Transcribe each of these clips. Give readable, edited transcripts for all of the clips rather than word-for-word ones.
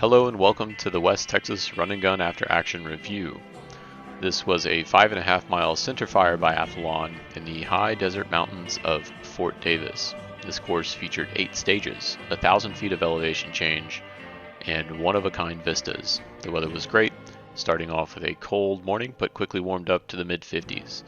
Hello and welcome to the West Texas Run and Gun After Action Review. This was a 5.5 mile centerfire biathlon in the high desert mountains of Fort Davis. This course featured 8 stages, 1,000 feet of elevation change, and one-of-a-kind vistas. The weather was great, starting off with a cold morning but quickly warmed up to the mid-50s.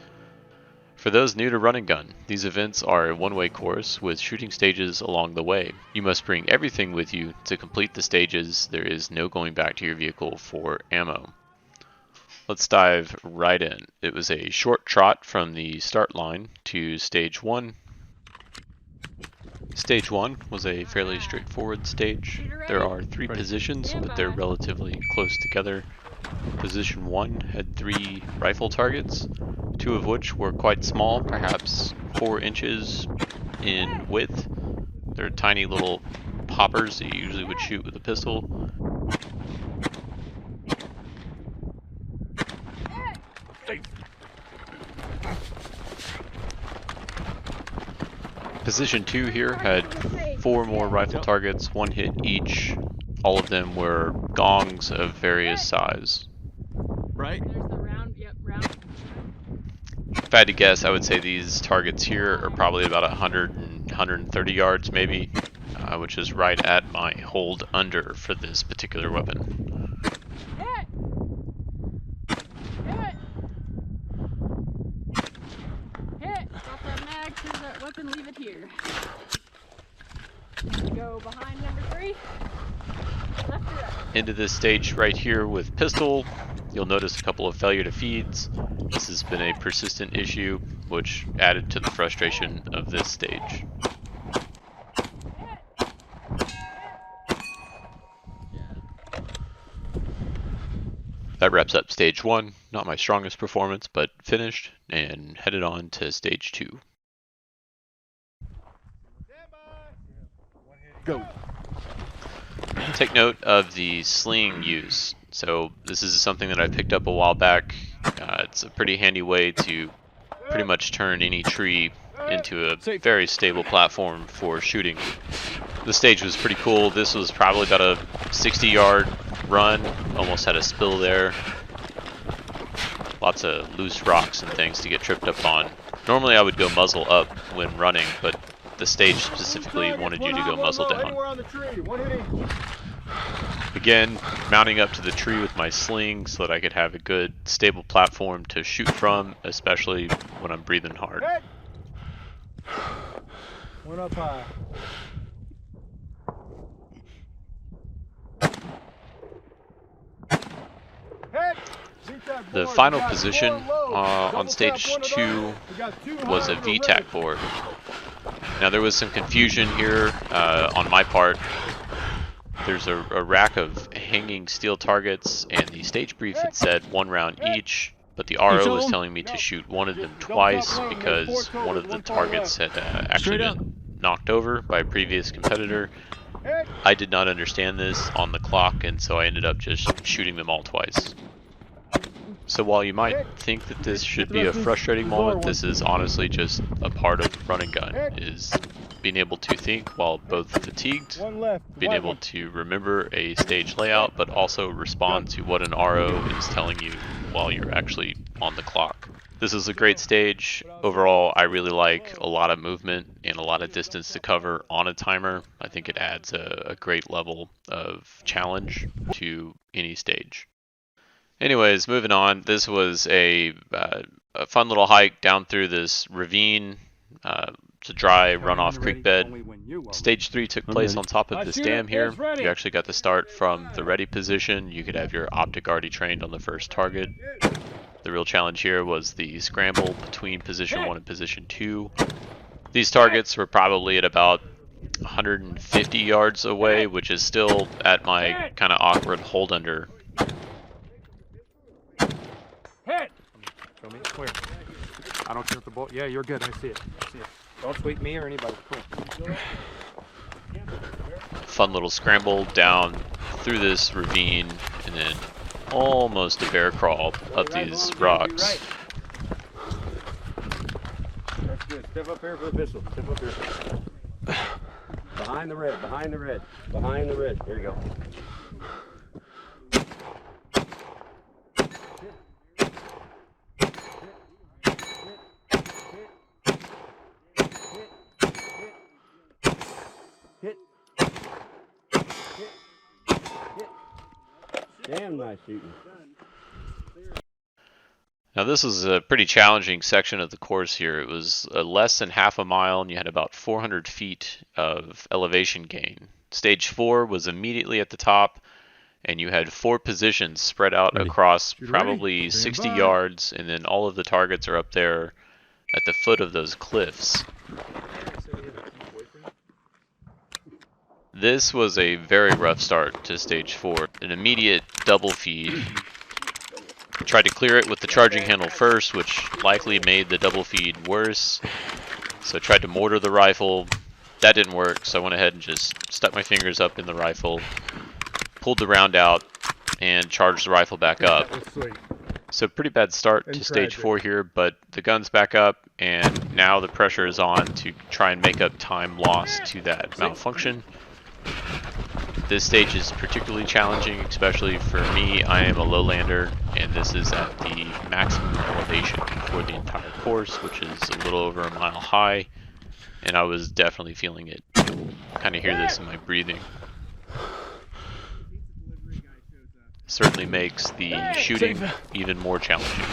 For those new to run and gun, these events are a one-way course with shooting stages along the way. You must bring everything with you to complete the stages. There is no going back to your vehicle for ammo. Let's dive right in. It was a short trot from the start line to stage 1. Stage 1 was a fairly straightforward stage. There are 3 positions, but they're relatively close together. Position 1 had 3 rifle targets, 2 of which were quite small, perhaps 4 inches in width. They're tiny little poppers that you usually would shoot with a pistol. Position 2 here had 4 more rifle targets, 1 hit each. All of them were gongs of various size. Right? There's the round, yep, round. If I had to guess, I would say these targets here are probably about 130 yards maybe, which is right at my hold under for this particular weapon. Hit! Hit! Hit! Drop that mag, here's that weapon, leave it here. Go behind number 3. Left to right. Into this stage right here with pistol, you'll notice a couple of failure to feeds. This has been a persistent issue, which added to the frustration of this stage. That wraps up stage 1. Not my strongest performance, but finished and headed on to stage 2. Go. Take note of the sling use. So this is something that I picked up a while back. It's a pretty handy way to pretty much turn any tree into a very stable platform for shooting. The stage was pretty cool. This was probably about a 60-yard run. Almost had a spill there. Lots of loose rocks and things to get tripped up on. Normally I would go muzzle up when running, but the stage specifically wanted you to go muzzle down. Again, mounting up to the tree with my sling so that I could have a good, stable platform to shoot from, especially when I'm breathing hard. One up high. The final position on stage 2 was a VTAC board. Now there was some confusion here on my part. There's a rack of hanging steel targets, and the stage brief had said 1 round each, but the RO was telling me to shoot one of them twice because one of the targets had actually been knocked over by a previous competitor. I did not understand this on the clock, and so I ended up just shooting them all twice. So while you might think that this should be a frustrating moment, this is honestly just a part of run and gun, is being able to think while both fatigued, being able to remember a stage layout, but also respond to what an RO is telling you while you're actually on the clock. This is a great stage. Overall, I really like a lot of movement and a lot of distance to cover on a timer. I think it adds a great level of challenge to any stage. Anyways, moving on, this was a fun little hike down through this ravine. It's a dry runoff creek bed. Stage 3 took place on top of this dam here. You actually got to start from the ready position. You could have your optic already trained on the first target. The real challenge here was the scramble between position 1 and position 2. These targets were probably at about 150 yards away, which is still at my kind of awkward hold under. Hit! Show me. Where? I don't care if the ball. Yeah, you're good. I see it. I see it. Don't sweep me or anybody. Cool. Fun little scramble down through this ravine and then almost a bear crawl up these rocks. That's good. Step up here for the pistol. Step up here. Behind the red. Behind the red. Behind the red. There you go. Hit. Hit. Hit. Damn nice shooting. Now this was a pretty challenging section of the course here. It was less than half a mile and you had about 400 feet of elevation gain. Stage 4 was immediately at the top and you had 4 positions spread out across probably 60 yards, and then all of the targets are up there at the foot of those cliffs. This was a very rough start to stage 4. An immediate double feed. Tried to clear it with the charging handle first, which likely made the double feed worse. So tried to mortar the rifle. That didn't work, so I went ahead and just stuck my fingers up in the rifle, pulled the round out, and charged the rifle back up. So pretty bad start to stage 4 here, but the gun's back up, and now the pressure is on to try and make up time lost to that malfunction. This stage is particularly challenging, especially for me. I am a lowlander, and this is at the maximum elevation for the entire course, which is a little over a mile high, and I was definitely feeling it. Kind of hear this in my breathing. Certainly makes the shooting even more challenging.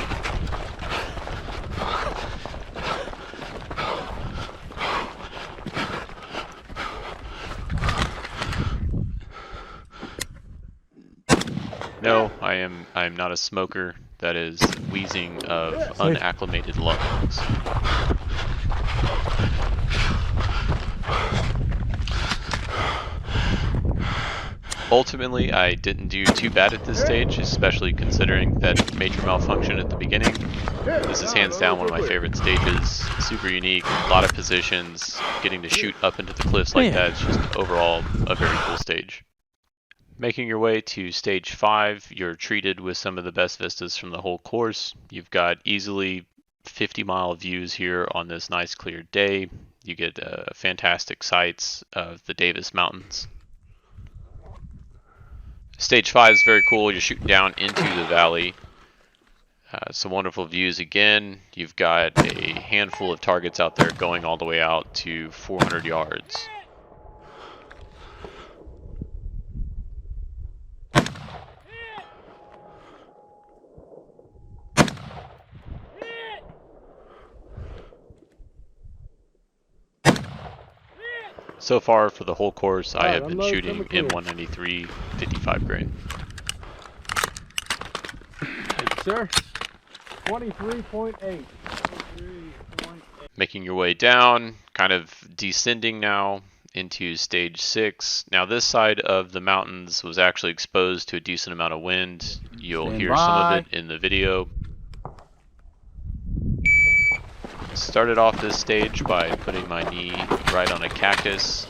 No, I am not a smoker. That is wheezing of unacclimated lungs. Ultimately, I didn't do too bad at this stage, especially considering that major malfunction at the beginning. This is hands down one of my favorite stages. Super unique, a lot of positions, getting to shoot up into the cliffs like that is just overall a very cool stage. Making your way to stage 5, you're treated with some of the best vistas from the whole course. You've got easily 50-mile views here on this nice clear day. You get fantastic sights of the Davis Mountains. Stage 5 is very cool. You're shooting down into the valley. Some wonderful views again. You've got a handful of targets out there going all the way out to 400 yards. So far for the whole course, I have been shooting M193 55 grain. Sir, 23.8. Making your way down, kind of descending now into stage 6. Now this side of the mountains was actually exposed to a decent amount of wind. You'll hear some of it in the video. Started off this stage by putting my knee right on a cactus.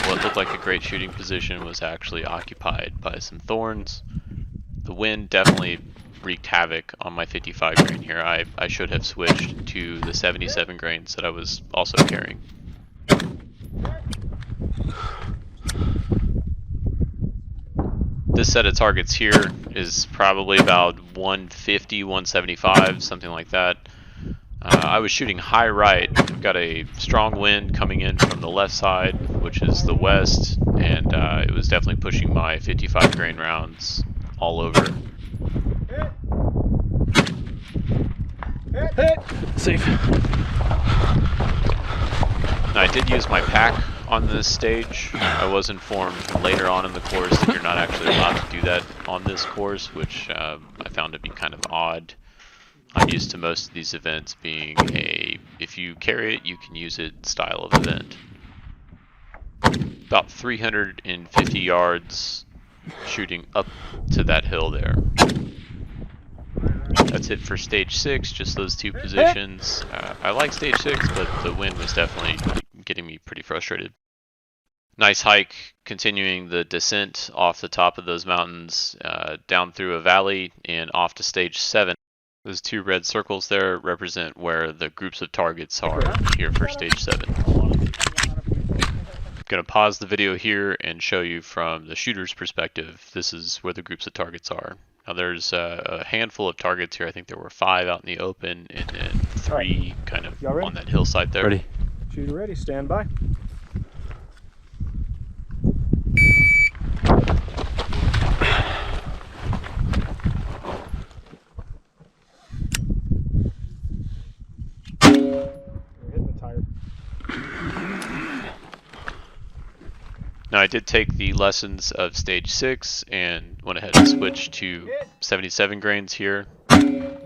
What looked like a great shooting position was actually occupied by some thorns. The wind definitely wreaked havoc on my 55 grain here. I should have switched to the 77 grains that I was also carrying. This set of targets here is probably about 150, 175, something like that. I was shooting high right. I've got a strong wind coming in from the left side, which is the west, and it was definitely pushing my 55 grain rounds all over. Hit. Safe. Now, I did use my pack on this stage. I was informed later on in the course that you're not actually allowed to do that on this course, which I found to be kind of odd. I'm used to most of these events being a, if you carry it, you can use it style of event. About 350 yards shooting up to that hill there. That's it for stage 6, just those 2 positions. I like stage 6, but the wind was definitely getting me pretty frustrated. Nice hike, continuing the descent off the top of those mountains, down through a valley and off to stage 7. Those 2 red circles there represent where the groups of targets are here for stage 7. I'm going to pause the video here and show you from the shooter's perspective. This is where the groups of targets are. Now there's a handful of targets here. I think there were 5 out in the open and then 3 kind of on that hillside there. Ready. Shooter ready, stand by. hitting the tire. Now I did take the lessons of stage 6 and went ahead and switched to 77 grains here. Hit.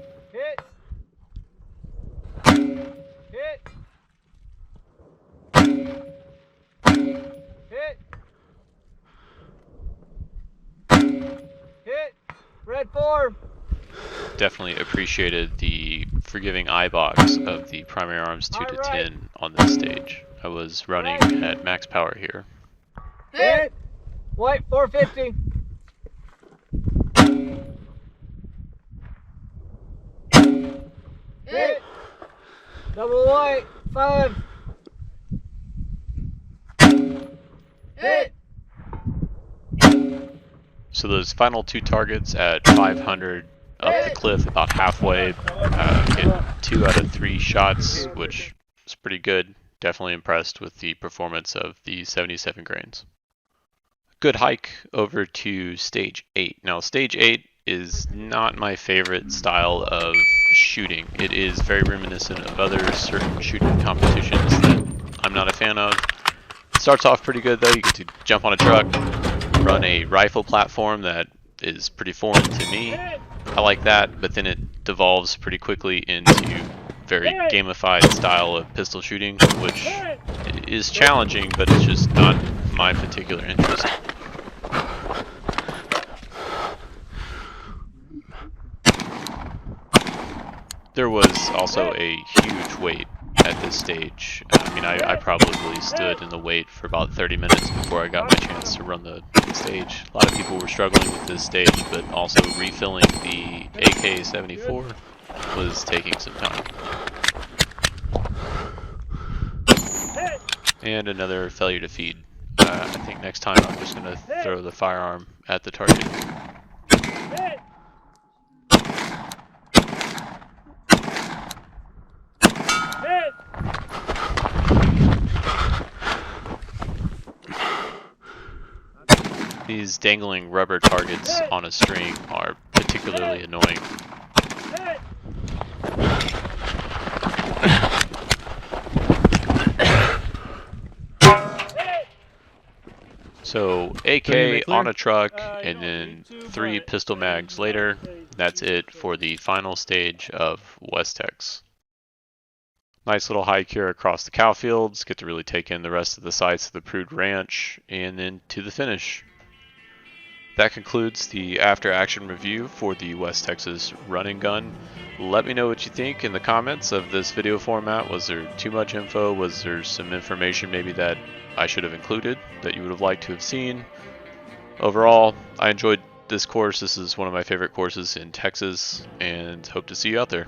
Hit. Hit. Hit. Red 4. Definitely appreciated the forgiving eye box of the primary arms 2 to 10 on this stage. I was running at max power here. Hit. White 450. Hit. Double white 5. Hit. So those final 2 targets at 500 up the cliff about halfway, hit 2 out of 3 shots, which is pretty good. Definitely impressed with the performance of the 77 grains. Good hike over to stage 8. Now stage 8 is not my favorite style of shooting. It is very reminiscent of other certain shooting competitions that I'm not a fan of. It starts off pretty good though. You get to jump on a truck, run a rifle platform that is pretty foreign to me. I like that, but then it devolves pretty quickly into very gamified style of pistol shooting, which is challenging, but it's just not my particular interest. There was also a huge wait at this stage. I mean, I probably stood in the wait for about 30 minutes before I got my chance to run the stage. A lot of people were struggling with this stage, but also refilling the AK-74 was taking some time. And another failure to feed. I think next time I'm just going to throw the firearm at the target. These dangling rubber targets on a string are particularly annoying. So AK on a truck and then 3 pistol mags later, that's it for the final stage of West Tex. Nice little hike here across the cow fields, get to really take in the rest of the sights of the Prude Ranch, and then to the finish. That concludes the after action review for the West Texas Run and Gun. Let me know what you think in the comments of this video format. Was there too much info? Was there some information maybe that I should have included that you would have liked to have seen? Overall, I enjoyed this course. This is one of my favorite courses in Texas and hope to see you out there.